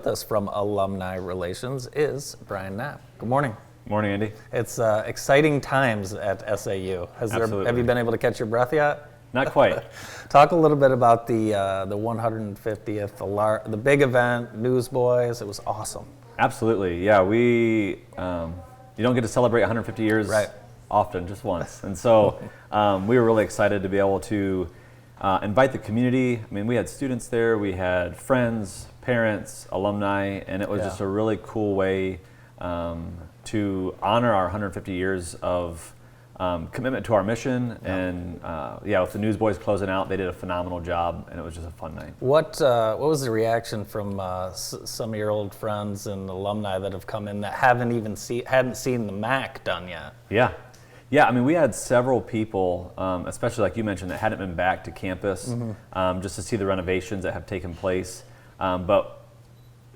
With us from Alumni Relations is Brian Knapp. Good morning. Morning, Andy. It's exciting times at SAU. Have you been able to catch your breath yet? Not quite. Talk a little bit about the 150th, the big event, Newsboys. It was awesome. Absolutely, yeah. You don't get to celebrate 150 years often, just once. And so we were really excited to be able to invite the community. I mean, we had students there, we had friends, parents, alumni, and it was just a really cool way to honor our 150 years of commitment to our mission. And with the Newsboys closing out, they did a phenomenal job, and it was just a fun night. What was the reaction from some of your old friends and alumni that have come in that hadn't seen the MAC done yet? Yeah, I mean, we had several people, especially like you mentioned, that hadn't been back to campus just to see the renovations that have taken place. But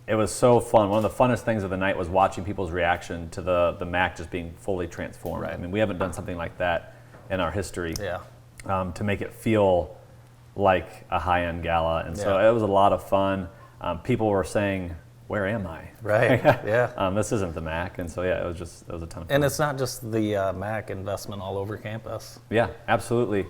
it was so fun. One of the funnest things of the night was watching people's reaction to the MAC just being fully transformed. I mean, we haven't done something like that in our history to make it feel like a high-end gala. And so it was a lot of fun. People were saying, where am I? Right, this isn't the MAC. And so, it was a ton of fun. And it's not just the MAC investment all over campus. Yeah, absolutely.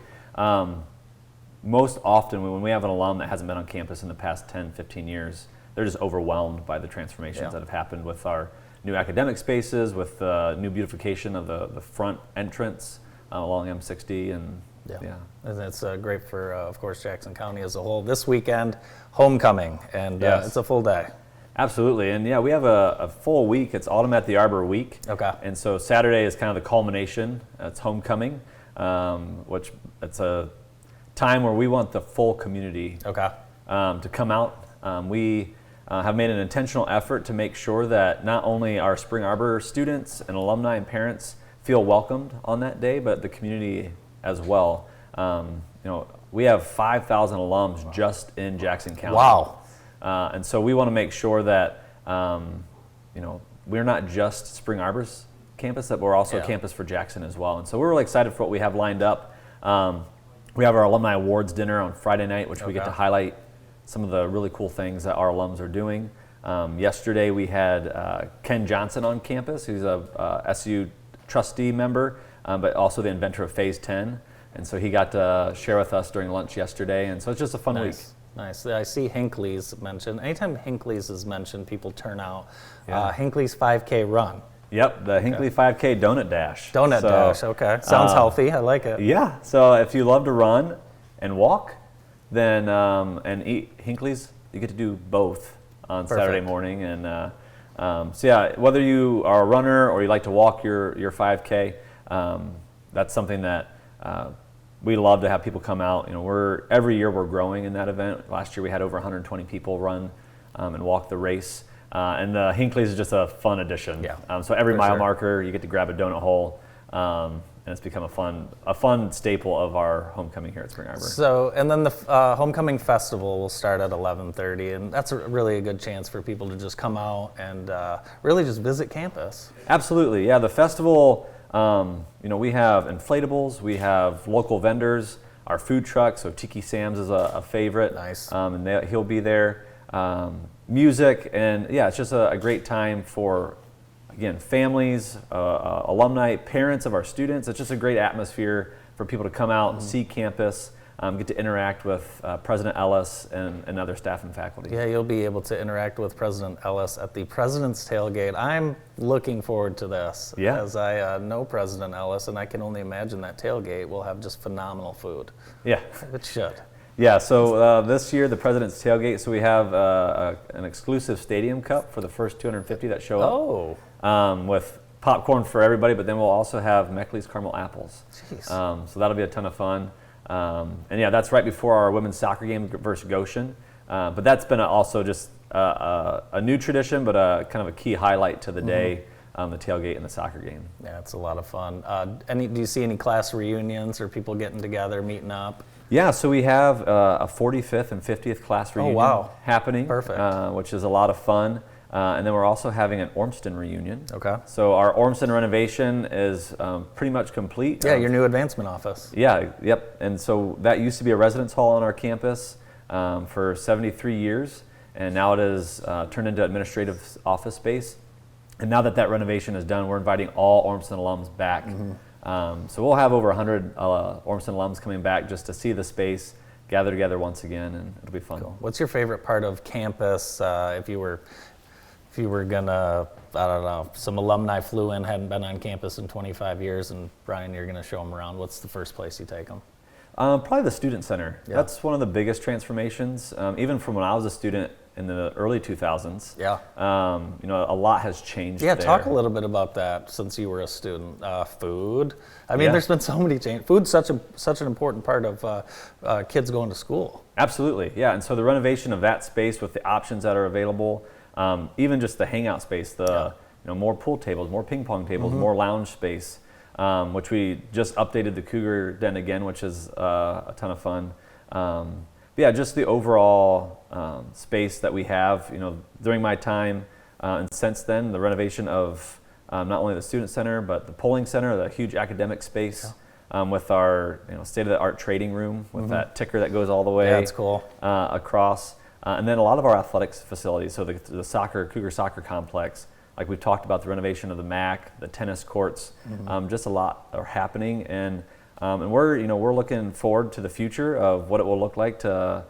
Most often when we have an alum that hasn't been on campus in the past 10, 15 years, they're just overwhelmed by the transformations that have happened with our new academic spaces, with the new beautification of the front entrance along M60. And and it's great for, of course, Jackson County as a whole. This weekend, homecoming, and it's a full day. Absolutely, and we have a full week. It's Autumn at the Arbor week. Okay. And so Saturday is kind of the culmination. It's homecoming, which it's a time where we want the full community to come out. We have made an intentional effort to make sure that not only our Spring Arbor students and alumni and parents feel welcomed on that day, but the community as well. We have 5,000 alums just in Jackson County. Wow. And so we want to make sure that we're not just Spring Arbor's campus, that we're also a campus for Jackson as well. And so we're really excited for what we have lined up. We have our Alumni Awards dinner on Friday night, which we get to highlight some of the really cool things that our alums are doing. Yesterday we had Ken Johnson on campus, who's a SU trustee member, but also the inventor of Phase 10. And so he got to share with us during lunch yesterday. And so it's just a fun week. Nice. I see Hinckley's mentioned. Anytime Hinckley's is mentioned, people turn out. Hinckley's 5K run. Yep, the Hinckley 5K Donut Dash. Dash, okay. Sounds healthy. I like it. Yeah, so if you love to run and walk, then and eat Hinckley's, you get to do both on Saturday morning. And whether you are a runner or you like to walk your 5K, that's something that we love to have people come out. Every year we're growing in that event. Last year we had over 120 people run and walk the race. And the Hinckley's is just a fun addition. So every mile marker, you get to grab a donut hole, and it's become a fun staple of our homecoming here at Spring Arbor. So, and then the homecoming festival will start at 11:30, and that's really a good chance for people to just come out and really just visit campus. Absolutely, yeah. The festival, we have inflatables, we have local vendors, our food truck. So Tiki Sam's is a favorite. Nice. And he'll be there. Music, and it's just a great time for, again, families, alumni, parents of our students. It's just a great atmosphere for people to come out and see campus, get to interact with President Ellis and other staff and faculty. Yeah, you'll be able to interact with President Ellis at the President's Tailgate. I'm looking forward to this, as I know President Ellis, and I can only imagine that tailgate will have just phenomenal food. Yeah. It should. Yeah, so this year, the President's Tailgate, so we have an exclusive stadium cup for the first 250 that show up with popcorn for everybody, but then we'll also have Meckley's Caramel Apples. Jeez. So that'll be a ton of fun. That's right before our women's soccer game versus Goshen. But that's been also just a new tradition, but kind of a key highlight to the day, the tailgate and the soccer game. Yeah, it's a lot of fun. Do you see any class reunions or people getting together, meeting up? Yeah, so we have a 45th and 50th class reunion happening, which is a lot of fun. And then we're also having an Ormston reunion. Okay. So our Ormston renovation is pretty much complete. Yeah, your new advancement office. Yeah, yep. And so that used to be a residence hall on our campus for 73 years. and now it is turned into administrative office space. And now that renovation is done, we're inviting all Ormston alums back. So we'll have over 100 Ormston alums coming back just to see the space, gather together once again, and it'll be fun. Cool. What's your favorite part of campus? If you were gonna, I don't know, some alumni flew in, hadn't been on campus in 25 years, and Brian, you're gonna show them around. What's the first place you take them? Probably the Student Center. Yeah. That's one of the biggest transformations, even from when I was a student in the early 2000s. Yeah. A lot has changed. Yeah, there. talk a little bit about that since you were a student. Food. I mean, Yeah. there's been so many changes. Food's such an important part of kids going to school. Absolutely, yeah. And so the renovation of that space with the options that are available, even just the hangout space, more pool tables, more ping pong tables, more lounge space, which we just updated the Cougar Den again, which is a ton of fun. Yeah, just the overall space that we have, during my time and since then, the renovation of not only the Student Center, but the polling center, the huge academic space with our state-of-the-art trading room with that ticker that goes all the way That's cool. Across. And then a lot of our athletics facilities, so the Cougar soccer complex, like we've talked about the renovation of the MAC, the tennis courts, just a lot are happening. And we're looking forward to the future of what it will look like to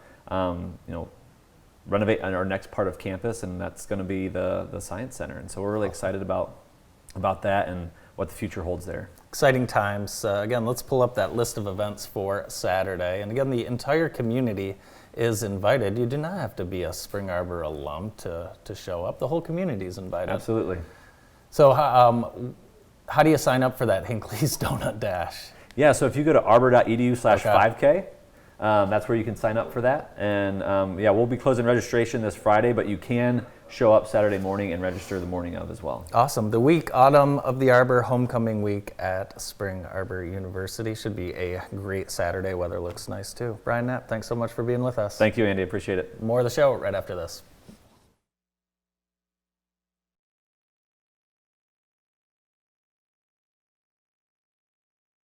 renovate our next part of campus, and that's going to be the Science Center. And so we're really excited about that and what the future holds there. Exciting times. Again, let's pull up that list of events for Saturday. And again, the entire community is invited. You do not have to be a Spring Arbor alum to show up. The whole community is invited. Absolutely. So how do you sign up for that Hinckley's Donut Dash? Yeah, so if you go to arbor.edu/5K, that's where you can sign up for that. And we'll be closing registration this Friday, but you can show up Saturday morning and register the morning of as well. Awesome. The week, Autumn of the Arbor, homecoming week at Spring Arbor University. Should be a great Saturday. Weather looks nice too. Brian Knapp, thanks so much for being with us. Thank you, Andy. Appreciate it. More of the show right after this.